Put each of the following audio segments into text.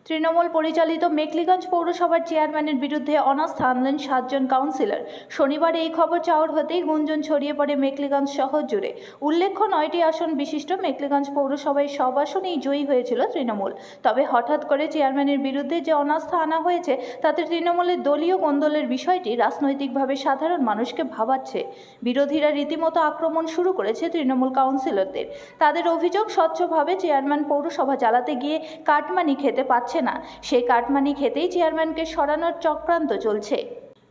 তৃণমূল পরিচালিত মেখলিগঞ্জ পৌরসভার চেয়ারম্যানের বিরুদ্ধে অনাস্থা আনলেন 7 জন কাউন্সিলর। শনিবার এই খবর চাউর হতেই গুঞ্জন ছড়িয়ে পড়ে মেখলিগঞ্জ শহর জুড়ে। উল্লেখ্য 9টি আসন বিশিষ্ট মেখলিগঞ্জ পৌরসভায় সব আসনেই জয়ী হয়েছিল তৃণমূল। তবে হঠাৎ করে চেয়ারম্যানের বিরুদ্ধে যে অনাস্থা আনা হয়েছে তাতে তৃণমূলের দলীয় কোন্দলের বিষয়টি রাজনৈতিকভাবে সাধারণ মানুষকে ভাবাচ্ছে। বিরোধীরা রীতিমতো আক্রমণ শুরু করেছে তৃণমূল কাউন্সিলরদের। তাদের অভিযোগ, স্বচ্ছভাবে চেয়ারম্যান পৌরসভা চালাতে গিয়ে কাটমানি খেতে পাচ্ছে না, সেই কাটমানি খেতেই চেয়ারম্যানকে সরানোর চক্রান্ত চলছে।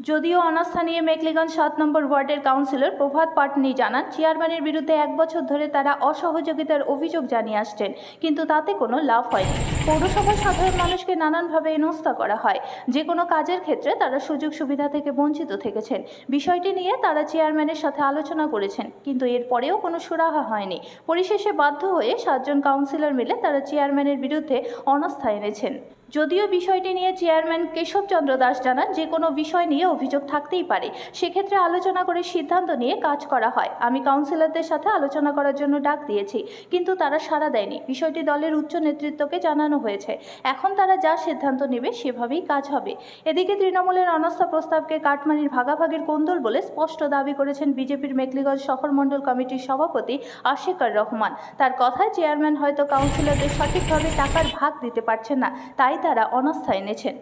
যদিও অনাস্থা নিয়ে মেখলিগঞ্জ 7 নম্বর ওয়ার্ডের কাউন্সিলর প্রভাত পাটনি জানান, চেয়ারম্যানের বিরুদ্ধে 1 বছর ধরে তারা অসহযোগিতার অভিযোগ জানিয়ে আসছেন, কিন্তু তাতে কোনো লাভ হয়নি। পৌরসভার সাধারণ মানুষকে নানানভাবে হেনস্থা করা হয়। যে কোনো কাজের ক্ষেত্রে তারা সুযোগ সুবিধা থেকে বঞ্চিত থেকেছেন। বিষয়টি নিয়ে তারা চেয়ারম্যানের সাথে আলোচনা করেছেন, কিন্তু এরপরেও কোনো সুরাহা হয়নি। পরিশেষে বাধ্য হয়ে 7 জন কাউন্সিলর মিলে তারা চেয়ারম্যানের বিরুদ্ধে অনাস্থা এনেছেন। যদিও বিষয়টি নিয়ে চেয়ারম্যান কেশবচন্দ্র দাস জানান, যে কোনো বিষয় নিয়ে অভিযোগ থাকতেই পারে, সেক্ষেত্রে আলোচনা করে সিদ্ধান্ত নিয়ে কাজ করা হয়। আমি কাউন্সিলরদের সাথে আলোচনা করার জন্য ডাক দিয়েছি, কিন্তু তারা সাড়া দেয়নি। বিষয়টি দলের উচ্চ নেতৃত্বকে জানানো হয়েছে। এখন তারা যা সিদ্ধান্ত নেবে সেভাবেই কাজ হবে। এদিকে তৃণমূলের অনাস্থা প্রস্তাবকে কাটমানির ভাগাভাগির কোন্দল বলে স্পষ্ট দাবি করেছেন বিজেপির মেখলিগঞ্জ শহর মণ্ডল কমিটির সভাপতি আশিকুর রহমান। তার কথায়, চেয়ারম্যান হয়তো কাউন্সিলরদের সঠিকভাবে টাকার ভাগ দিতে পারছেন না, তাই তারা অনাস্থা এনেছেন।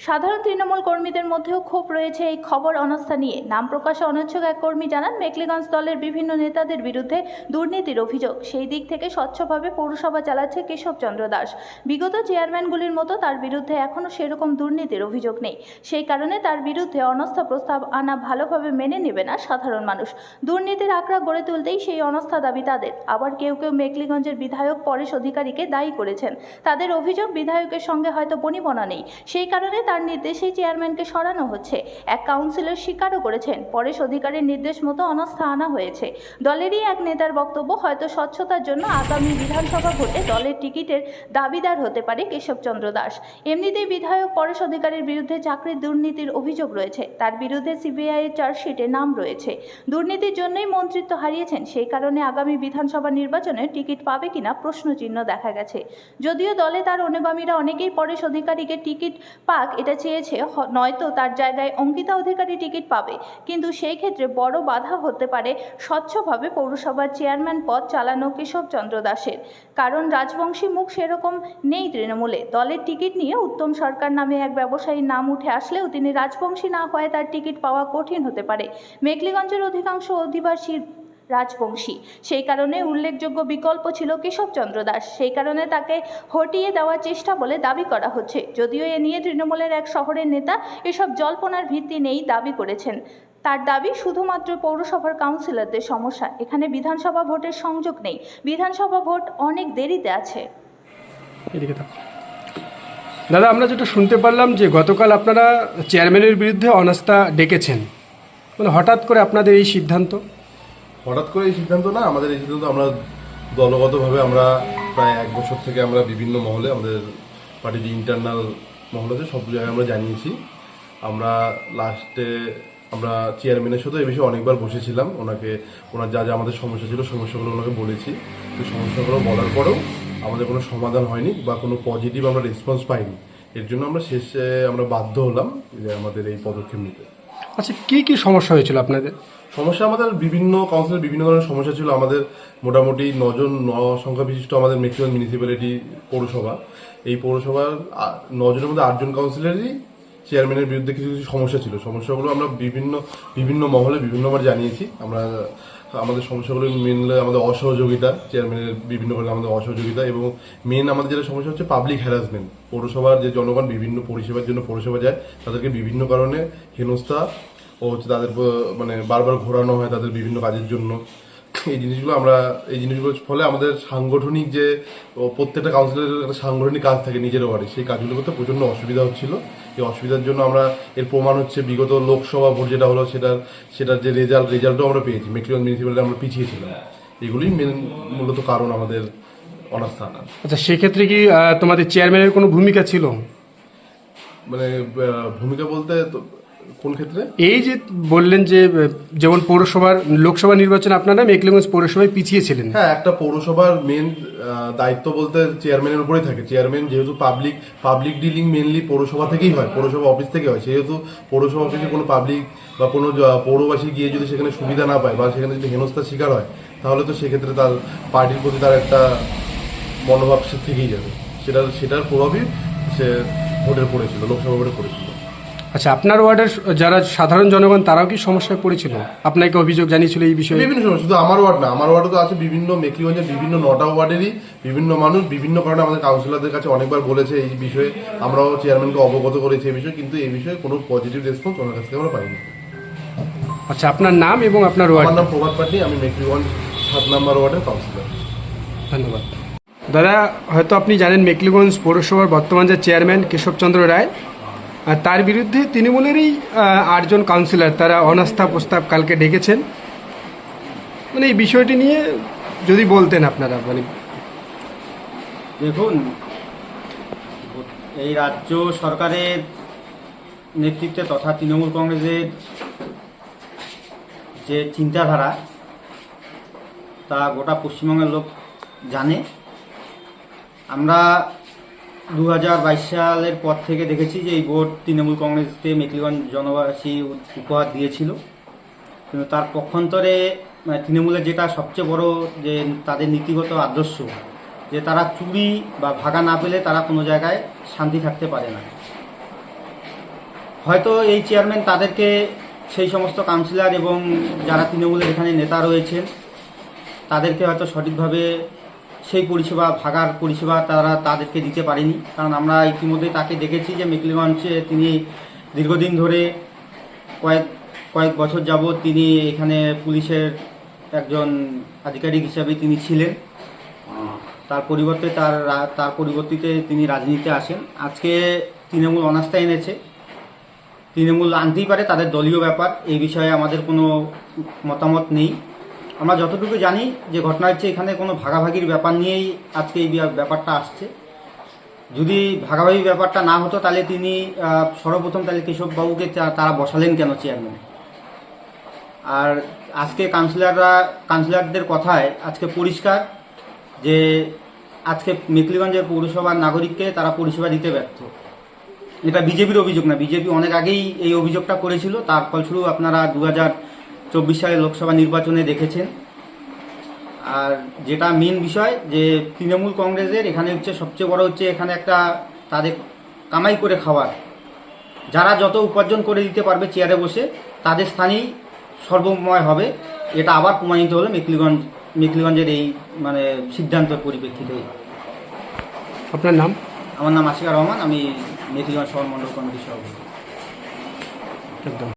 সাধারণ তৃণমূল কর্মীদের মধ্যেও ক্ষোভ রয়েছে এই খবর অনাস্থা নিয়ে। নাম প্রকাশে অনিচ্ছুক এক কর্মী জানান, মেখলিগঞ্জ দলের বিভিন্ন নেতাদের বিরুদ্ধে দুর্নীতির অভিযোগ। সেই দিক থেকে স্বচ্ছভাবে পৌরসভা চালাচ্ছে কেশবচন্দ্র দাস। বিগত চেয়ারম্যানগুলির মতো তার বিরুদ্ধে এখনও সেরকম দুর্নীতির অভিযোগ নেই। সেই কারণে তার বিরুদ্ধে অনাস্থা প্রস্তাব আনা ভালোভাবে মেনে নেবে না সাধারণ মানুষ। দুর্নীতির আঁকড়া গড়ে তুলতেই সেই অনাস্থা দাবি তাদের। আবার কেউ কেউ মেখলিগঞ্জের বিধায়ক পরেশ অধিকারীকে দায়ী করেছেন। তাদের অভিযোগ, বিধায়কের সঙ্গে হয়তো বনিবনা নেই, সেই কারণে তার নির্দেশেই চেয়ারম্যানকে সরানো হচ্ছে। এক কাউন্সিলর স্বীকারও করেছেন, পরেশ অধিকারীর নির্দেশ মতো অনাস্থা আনা হয়েছে। দলেরই এক নেতার বক্তব্য, হয়তো স্বচ্ছতার জন্য আগামী বিধানসভা ভোটে দলের টিকিটের দাবিদার হতে পারে কেশবচন্দ্র দাস। এমনিতেই বিধায়ক পরেশ অধিকারীর বিরুদ্ধে চাকরির দুর্নীতির অভিযোগ রয়েছে। তার বিরুদ্ধে সিবিআইয়ের চার্জশিটে নাম রয়েছে। দুর্নীতির জন্যই মন্ত্রিত্ব হারিয়েছেন, সেই কারণে আগামী বিধানসভা নির্বাচনে টিকিট পাবে কিনা প্রশ্নচিহ্ন দেখা গেছে। যদিও দলে তার অনুগামীরা অনেকেই পরেশ অধিকারীকে টিকিট পাক এটা চেয়েছে, নয়তো তার জায়গায় অঙ্কিতা অধিকারী টিকিট পাবে। কিন্তু সেই ক্ষেত্রে বড় বাধা হতে পারে স্বচ্ছভাবে পৌরসভার চেয়ারম্যান পদ চালানো কেশবচন্দ্র দাসের। কারণ রাজবংশী মুখ সেরকম নেই তৃণমূলে। দলের টিকিট নিয়ে উত্তম সরকার নামে এক ব্যবসায়ীর নাম উঠে আসলেও তিনি রাজবংশী না হয়ে তার টিকিট পাওয়া কঠিন হতে পারে। মেখলিগঞ্জের অধিকাংশ অধিবাসী রাজবংশী, সেই কারণে উল্লেখযোগ্য বিকল্প ছিল কেশবচন্দ্র দাস। সেই কারণে তাকে হটিয়ে দেওয়ার চেষ্টা বলে দাবি করা হচ্ছে। যদিও এ নিয়ে তৃণমূলের এক শহরের নেতা এসব জল্পনার ভিত্তি নেই দাবি করেছেন। তার দাবি, শুধুমাত্র পৌরসভার কাউন্সিলরদের সমস্যা, এখানে বিধানসভা ভোটের সংযোগ নেই। বিধানসভা ভোট অনেক দেরিতে আছে। দাদা, আমরা যেটা শুনতে পারলাম যে গতকাল আপনারা চেয়ারম্যানের বিরুদ্ধে অনাস্থা ডেকেছেন, মানে হঠাৎ করে আপনাদের এই সিদ্ধান্ত? হঠাৎ করে এই সিদ্ধান্ত না, আমাদের এই সিদ্ধান্ত আমরা দলগতভাবে আমরা প্রায় 1 বছর থেকে আমরা বিভিন্ন মহলে, আমাদের পার্টির ইন্টারনাল মহল আছে, সব জায়গায় আমরা জানিয়েছি। আমরা লাস্টে আমরা চেয়ারম্যানের সাথে এই বিষয়ে অনেকবার বসেছিলাম। ওনার যা যা আমাদের সমস্যা ছিল সমস্যাগুলো ওনাকে বলেছি। তো সমস্যাগুলো বলার পরেও আমাদের কোনো সমাধান হয়নি বা কোনো পজিটিভ আমরা রেসপন্স পাইনি। এর জন্য আমরা শেষে বাধ্য হলাম যে আমাদের এই পদক্ষেপ নিতে। আচ্ছা, কি কি সমস্যা হয়েছিল আপনাদের? সমস্যা, আমাদের বিভিন্ন কাউন্সিলের বিভিন্ন ধরনের সমস্যা ছিল। আমাদের মোটামুটি 9 সংখ্যা বিশিষ্ট আমাদের মেক্সিমাম মিউনিসিপ্যালিটি পৌরসভা। এই পৌরসভার 9 জনের মধ্যে 8 জন কাউন্সিলরই চেয়ারম্যানের বিরুদ্ধে কিছু কিছু সমস্যা ছিল। সমস্যাগুলো আমরা বিভিন্ন মহলে বিভিন্নবার জানিয়েছি। আমাদের সমস্যাগুলো মেনলি আমাদের অসহযোগিতা, চেয়ারম্যানের বিভিন্ন কারণে আমাদের অসহযোগিতা, এবং মেন আমাদের যেটা সমস্যা হচ্ছে পাবলিক হ্যারাসমেন্ট। পৌরসভার যে জনগণ বিভিন্ন পরিষেবার জন্য পৌরসভা যায়, তাদেরকে বিভিন্ন কারণে হেনস্থা ও হচ্ছে তাদের বারবার ঘোরানো হয় তাদের বিভিন্ন কাজের জন্য। এই জিনিসগুলোর ফলে আমাদের সাংগঠনিক যে প্রত্যেকটা কাউন্সিলরের একটা সাংগঠনিক কাজ থাকে নিজের ওয়ার্ডে, সেই কাজগুলো করতে প্রচণ্ড অসুবিধা হচ্ছিল। এই অসুবিধার জন্য এর প্রমাণ হচ্ছে বিগত লোকসভা ভোট যেটা হলো, সেটার যে রেজাল্টও আমরা পেয়েছি। মেখলিগঞ্জ মিউনিসিপ্যালিটি আমরা পিছিয়েছিলাম। এগুলোই মূলত কারণ আমাদের অনাস্থা আনার। আচ্ছা, সেক্ষেত্রে কি তোমাদের চেয়ারম্যানের কোনো ভূমিকা ছিল? ভূমিকা বলতে কোন ক্ষেত্রে? এই যে বললেন যে যেমন পৌরসভার লোকসভা নির্বাচনে আপনারা মেকলিগঞ্জ পৌরসভায় পিছিয়ে ছিলেন। হ্যাঁ, একটা পৌরসভার মেন দায়িত্ব বলতে চেয়ারম্যানের উপরেই থাকে। চেয়ারম্যান যেহেতু পাবলিক ডিলিং মেনলি পৌরসভা থেকেই হয়, পৌরসভা অফিস থেকে হয়, সেহেতু পৌরসভা অফিসে কোনো পাবলিক বা কোনো পৌরবাসী গিয়ে যদি সেখানে সুবিধা না পায় বা সেখানে যদি হেনস্থার শিকার হয়, তাহলে তো সেক্ষেত্রে তার পার্টির প্রতি তার একটা মনোভাব সে থেকেই যাবে। সেটার প্রভাবই সে ভোটের পড়েছিল, লোকসভা ভোটে পড়েছিল। আচ্ছা, আপনার ওয়ার্ডের যারা সাধারণ জনগণ তারাও কি সমস্যায় পড়েছিল? আপনাকে অভিযোগ জানিয়েছিল এই বিষয়ে? বিভিন্ন সময়, শুধু আমার ওয়ার্ড না, আমার ওয়ার্ডে তো আছে বিভিন্ন মেকলিগঞ্জের বিভিন্ন 9টা ওয়ার্ডেরই বিভিন্ন মানুষ বিভিন্ন কারণে আমাদের কাউন্সিলরদের কাছে অনেকবার বলেছে এই বিষয়ে। আমরাও চেয়ারম্যানকে অবগত করেছি এই বিষয়ে, কিন্তু এই বিষয়ে কোনো পজিটিভ রেসপন্স ওনার কাছ থেকে আমরা পাইনি। আচ্ছা, আপনার নাম এবং আপনার ওয়ার্ড? আমার নাম প্রভাত পাটনি, আমি মেকলিগঞ্জ 7 নম্বর ওয়ার্ডের কাউন্সিলর। ধন্যবাদ। দাদা, হয়তো আপনি জানেন মেকলিগঞ্জ পৌরসভার বর্তমান যে চেয়ারম্যান কেশবচন্দ্র রায়, আর তার বিরুদ্ধে তৃণমূলেরই 8 জন কাউন্সিলর তারা অনাস্থা প্রস্তাব কালকে ডেকেছেন। মানে এই বিষয়টি নিয়ে যদি বলতেন আপনারা। মানে দেখুন, এই রাজ্য সরকারের নেতৃত্বে তথা তৃণমূল কংগ্রেসের যে চিন্তাধারা তা গোটা পশ্চিমবঙ্গের লোক জানে। আমরা 2022 সালের পর থেকে দেখেছি যে এই ভোট তৃণমূল কংগ্রেসকে মেকলিগঞ্জ জনবাসী উপহার দিয়েছিল, কিন্তু তার পক্ষান্তরে তৃণমূলের যেটা সবচেয়ে বড় যে তাদের নীতিগত আদর্শ, যে তারা চুরি বা ভাগা না পেলে তারা কোনো জায়গায় শান্তি থাকতে পারে না। হয়তো এই চেয়ারম্যান তাদেরকে, সেই সমস্ত কাউন্সিলর এবং যারা তৃণমূলের এখানে নেতা রয়েছেন তাদেরকে হয়তো সঠিকভাবে সেই পরিষেবা, ভাগার পরিষেবা তাদেরকে দিতে পারেনি। কারণ আমরা ইতিমধ্যে তাকে দেখেছি যে মেকলিগঞ্জে তিনি দীর্ঘদিন ধরে কয়েক বছর যাবৎ তিনি এখানে পুলিশের একজন আধিকারিক হিসাবে তিনি ছিলেন। তার পরিবর্তিতে তিনি রাজনীতিতে আসেন। আজকে তৃণমূল অনাস্থা এনেছে, তৃণমূল আনতেই পারে, তাদের দলীয় ব্যাপার, এই বিষয়ে আমাদের কোনো মতামত নেই। আমরা যতটুকু জানি যে ঘটনা হচ্ছে এখানে কোনো ভাগাভাগির ব্যাপার নিয়েই আজকে এই ব্যাপারটা আসছে। যদি ভাগাভাগি ব্যাপারটা না হতো তাহলে তিনি সর্বপ্রথম তাহলে কেশববাবুকে তারা বসালেন কেন চেয়ারম্যান? আর আজকে কাউন্সিলরদের কথায় আজকে পরিষ্কার যে আজকে মেকলিগঞ্জের পৌরসভার নাগরিককে তারা পরিষেবা দিতে ব্যর্থ। এটা বিজেপির অভিযোগ না, বিজেপি অনেক আগেই এই অভিযোগটা করেছিল। তার ফলস্বরূপ আপনারা 2024 সালের লোকসভা নির্বাচনে দেখেছেন। আর যেটা মেন বিষয় যে তৃণমূল কংগ্রেসের এখানে হচ্ছে সবচেয়ে বড় হচ্ছে এখানে একটা তাদের কামাই করে খাওয়ার, যারা যত উপার্জন করে দিতে পারবে চেয়ারে বসে তাদের স্থানেই সর্বময় হবে। এটা আবার প্রমাণিত হলো মেকলিগঞ্জের এই মানে সিদ্ধান্তের পরিপ্রেক্ষিতে। আপনার নাম? আমার নাম আশিকা রহমান, আমি মেকলিগঞ্জ শহর মণ্ডল কমিটির সভাপতি। একদম।